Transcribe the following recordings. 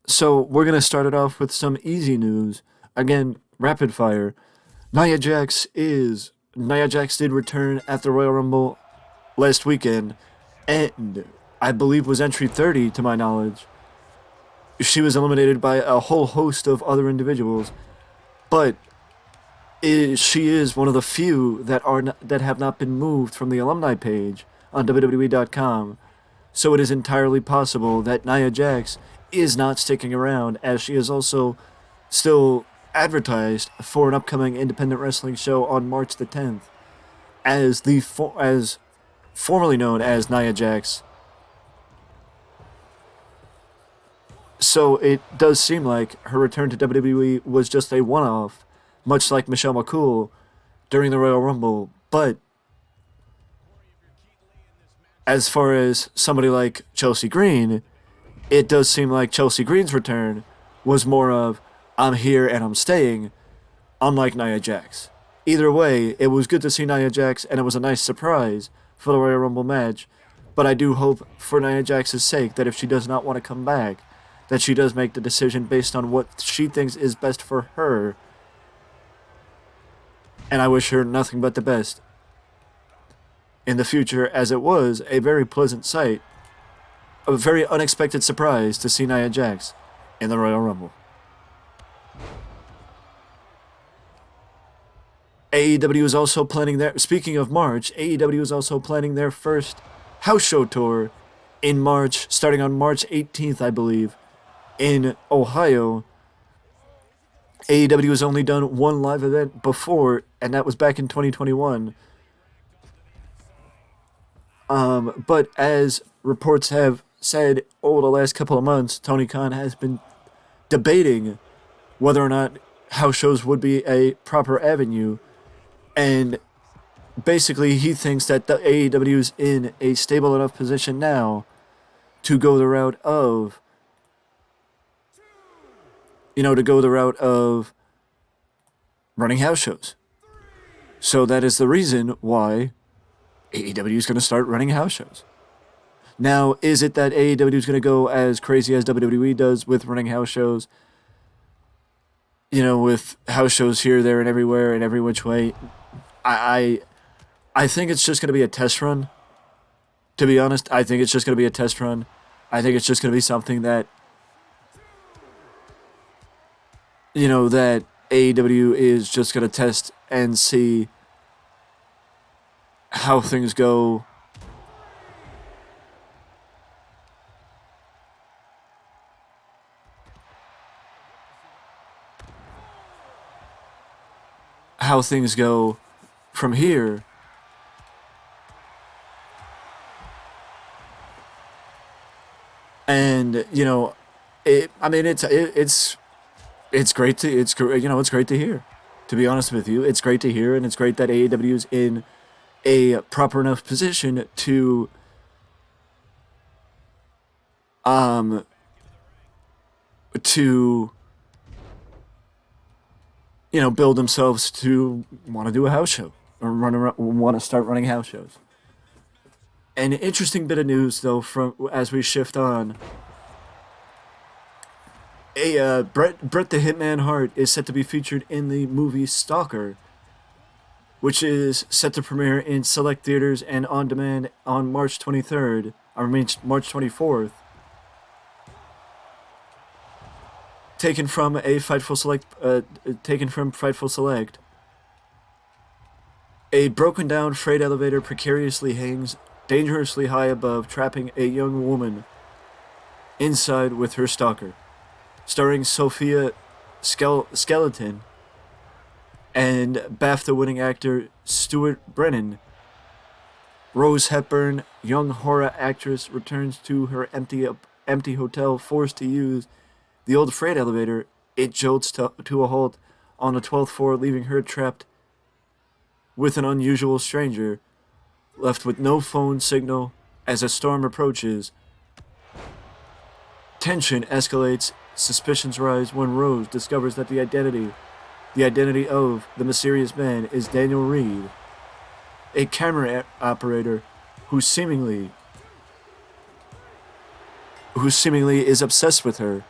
So we're gonna start it off with some easy news. Again, rapid fire. Nia Jax did return at the Royal Rumble last weekend, and I believe was entry 30 to my knowledge. She was eliminated by a whole host of other individuals, but she is one of the few that have not been moved from the alumni page on WWE.com. So it is entirely possible that Nia Jax is not sticking around, as she is also still advertised for an upcoming independent wrestling show on March the 10th, as formerly known as Nia Jax. So it does seem like her return to WWE was just a one-off, much like Michelle McCool during the Royal Rumble. But as far as somebody like Chelsea Green, it does seem like Chelsea Green's return was more of I'm here and I'm staying, unlike Nia Jax. Either way, it was good to see Nia Jax, and it was a nice surprise for the Royal Rumble match. But I do hope, for Nia Jax's sake, that if she does not want to come back, that she does make the decision based on what she thinks is best for her. And I wish her nothing but the best in the future, as it was a very pleasant sight, a very unexpected surprise to see Nia Jax in the Royal Rumble. AEW is also planning speaking of March, AEW is also planning their first house show tour in March, starting on March 18th, I believe, in Ohio. AEW has only done one live event before, and that was back in 2021. But as reports have said over the last couple of months, Tony Khan has been debating whether or not house shows would be a proper avenue. And basically, he thinks that the AEW is in a stable enough position now to go the route of, running house shows. So that is the reason why AEW is going to start running house shows. Now, is it that AEW is going to go as crazy as WWE does with running house shows? With house shows here, there, and everywhere, and every which way. I think it's just going to be a test run. To be honest, I think it's just going to be a test run. I think it's just going to be something that, that AEW is just going to test and see how things go. How things go from here. And it's great to it's great to hear. To be honest with you, it's great to hear, and it's great that AEW is in a proper enough position to um to build themselves to want to do a house show or want to start running house shows. An interesting bit of news, though, from as we shift on. Bret the Hitman Hart is set to be featured in the movie Stalker, which is set to premiere in select theaters and on demand on March 23rd, or March 24th. Taken from Fightful Select. A broken down freight elevator precariously hangs dangerously high above, trapping a young woman inside with her stalker. Starring Sophia Skeleton and BAFTA-winning actor Stuart Brennan. Rose Hepburn, young horror actress, returns to her empty hotel, forced to use the old freight elevator. It jolts to a halt on the 12th floor, leaving her trapped with an unusual stranger, left with no phone signal. As a storm approaches, tension escalates, suspicions rise when Rose discovers that the identity of the mysterious man is Daniel Reed, a camera operator who seemingly is obsessed with her.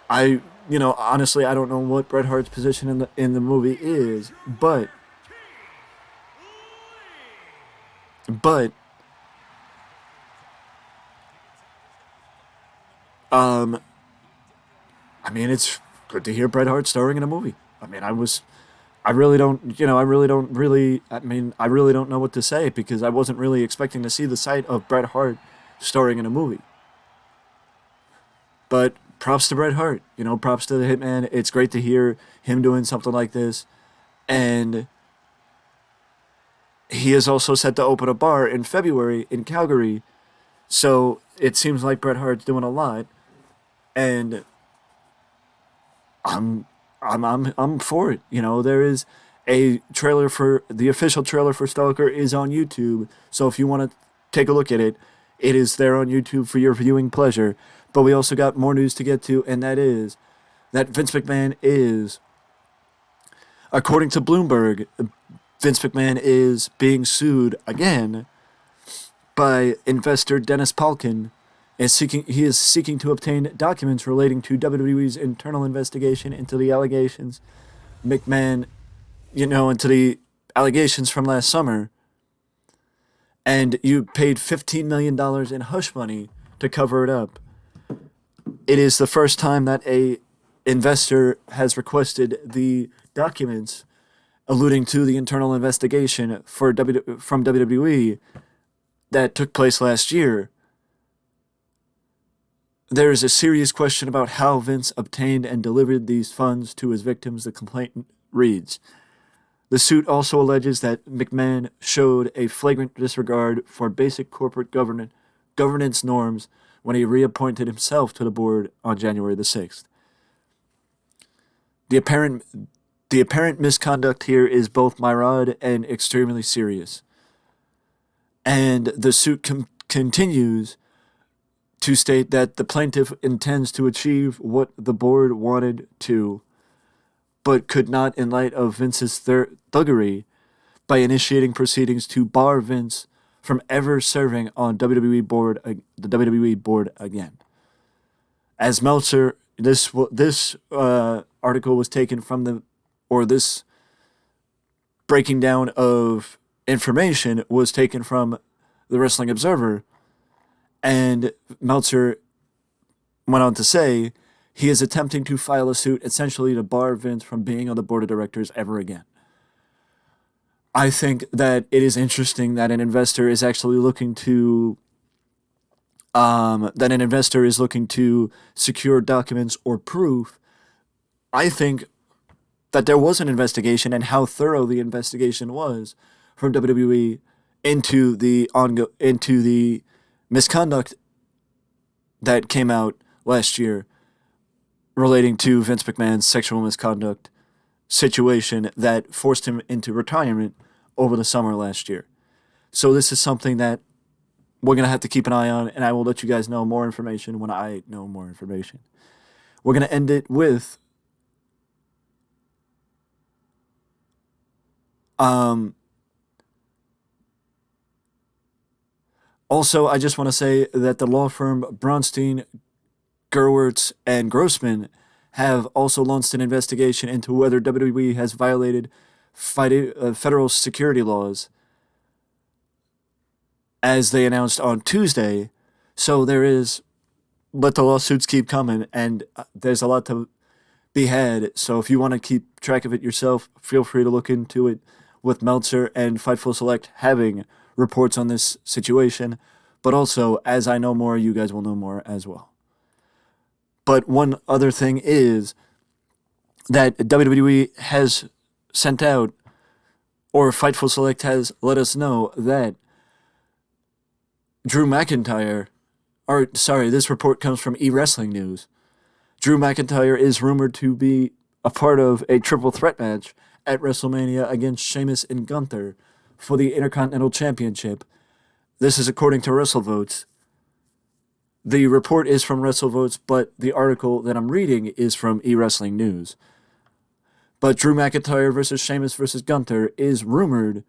I, honestly, I don't know what Bret Hart's position in the movie is, but um, I mean, it's good to hear Bret Hart starring in a movie. I mean, I really don't, I really don't know what to say because I wasn't really expecting to see the sight of Bret Hart starring in a movie. But props to Bret Hart, props to the Hitman. It's great to hear him doing something like this. And he is also set to open a bar in February in Calgary. So it seems like Bret Hart's doing a lot. And I'm I'm for it. There is a trailer for the official trailer for Stalker is on YouTube. So if you want to take a look at it, it is there on YouTube for your viewing pleasure. But we also got more news to get to, and that is that Vince McMahon is, according to Bloomberg, Vince McMahon is being sued again by investor Dennis Palkin. He is seeking to obtain documents relating to WWE's internal investigation into the allegations McMahon, into the allegations from last summer. And you paid $15 million in hush money to cover it up. It is the first time that a investor has requested the documents alluding to the internal investigation from WWE that took place last year. There is a serious question about how Vince obtained and delivered these funds to his victims, the complaint reads. The suit also alleges that McMahon showed a flagrant disregard for basic corporate governance norms when he reappointed himself to the board on January the 6th. The apparent misconduct here is both myriad and extremely serious. And the suit continues to state that the plaintiff intends to achieve what the board wanted to, but could not in light of Vince's thuggery by initiating proceedings to bar Vince from ever serving on the WWE board again. As Meltzer, this article was taken from this breaking down of information was taken from the Wrestling Observer, and Meltzer went on to say he is attempting to file a suit essentially to bar Vince from being on the board of directors ever again. I think that it is interesting that an investor is actually looking to secure documents or proof. I think that there was an investigation and how thorough the investigation was from WWE into the misconduct that came out last year relating to Vince McMahon's sexual misconduct situation that forced him into retirement over the summer last year. So this is something that we're going to have to keep an eye on, and I will let you guys know more information when I know more information. We're going to end it with also, I just want to say that the law firm Bronstein, Gerwitz, and Grossman have also launched an investigation into whether WWE has violated federal security laws, as they announced on Tuesday. So let the lawsuits keep coming, and there's a lot to be had. So if you want to keep track of it yourself, feel free to look into it with Meltzer and Fightful Select having reports on this situation. But also, as I know more, you guys will know more as well. But one other thing is that WWE has sent out, or Fightful Select has let us know that this report comes from eWrestling News. Drew McIntyre is rumored to be a part of a triple threat match at WrestleMania against Sheamus and Gunther for the Intercontinental Championship. This is according to WrestleVotes. The report is from WrestleVotes, but the article that I'm reading is from eWrestling News. But Drew McIntyre versus Sheamus versus Gunther is rumored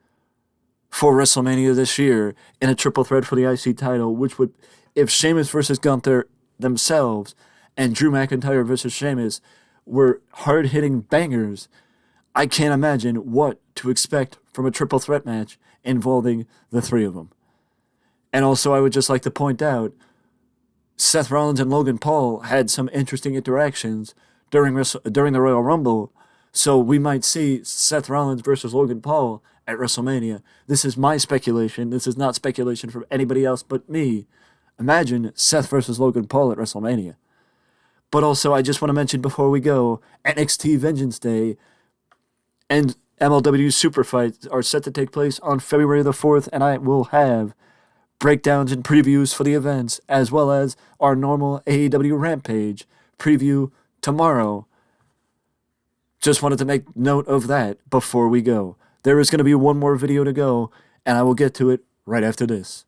for WrestleMania this year in a triple threat for the IC title, which would, if Sheamus versus Gunther themselves and Drew McIntyre versus Sheamus were hard-hitting bangers, I can't imagine what to expect from a triple threat match involving the three of them. And also, I would just like to point out, Seth Rollins and Logan Paul had some interesting interactions during the Royal Rumble, so we might see Seth Rollins versus Logan Paul at WrestleMania. This is my speculation. This is not speculation from anybody else but me. Imagine Seth versus Logan Paul at WrestleMania. But also, I just want to mention before we go, NXT Vengeance Day and MLW Super Fights are set to take place on February the 4th, and I will have breakdowns and previews for the events, as well as our normal AEW Rampage preview tomorrow. Just wanted to make note of that before we go. There is going to be one more video to go, and I will get to it right after this.